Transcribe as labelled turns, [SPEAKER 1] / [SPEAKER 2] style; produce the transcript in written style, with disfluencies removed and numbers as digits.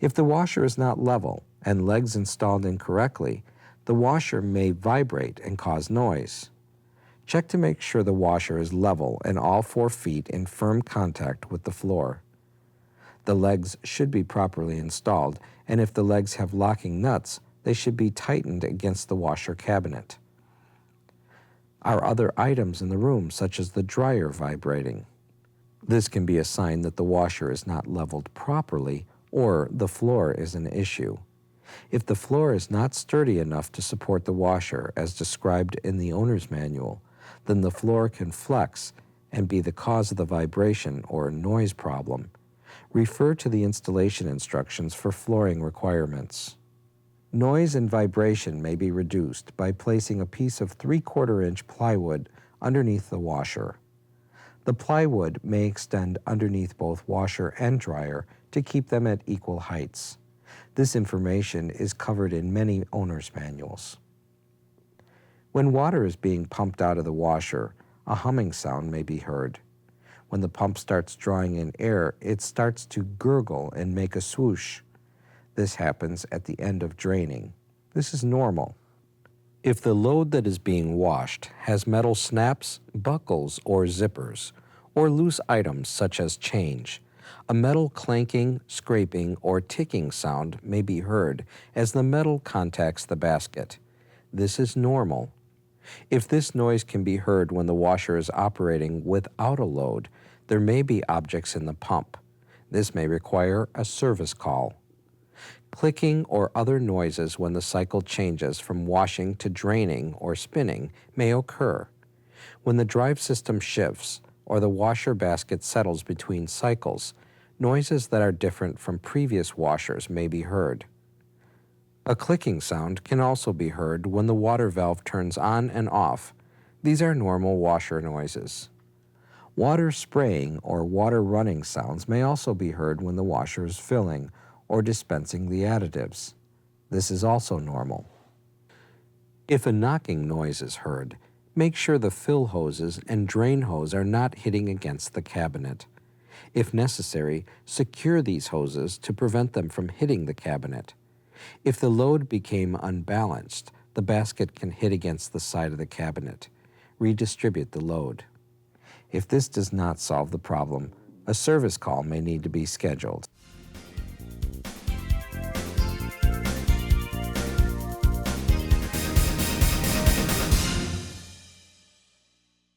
[SPEAKER 1] If the washer is not level and legs installed incorrectly, the washer may vibrate and cause noise. Check to make sure the washer is level and all 4 feet in firm contact with the floor. The legs should be properly installed, and if the legs have locking nuts, they should be tightened against the washer cabinet. Are other items in the room, such as the dryer, vibrating? This can be a sign that the washer is not leveled properly or the floor is an issue. If the floor is not sturdy enough to support the washer as described in the owner's manual, then the floor can flex and be the cause of the vibration or noise problem. Refer to the installation instructions for flooring requirements. Noise and vibration may be reduced by placing a piece of 3/4-inch plywood underneath the washer. The plywood may extend underneath both washer and dryer to keep them at equal heights. This information is covered in many owner's manuals. When water is being pumped out of the washer, a humming sound may be heard. When the pump starts drawing in air, it starts to gurgle and make a swoosh. This happens at the end of draining. This is normal. If the load that is being washed has metal snaps, buckles, or zippers, or loose items such as change, a metal clanking, scraping, or ticking sound may be heard as the metal contacts the basket. This is normal. If this noise can be heard when the washer is operating without a load, there may be objects in the pump. This may require a service call. Clicking or other noises when the cycle changes from washing to draining or spinning may occur. When the drive system shifts or the washer basket settles between cycles, noises that are different from previous washers may be heard. A clicking sound can also be heard when the water valve turns on and off. These are normal washer noises. Water spraying or water running sounds may also be heard when the washer is filling or dispensing the additives. This is also normal. If a knocking noise is heard, make sure the fill hoses and drain hose are not hitting against the cabinet. If necessary, secure these hoses to prevent them from hitting the cabinet. If the load became unbalanced, the basket can hit against the side of the cabinet. Redistribute the load. If this does not solve the problem, a service call may need to be scheduled.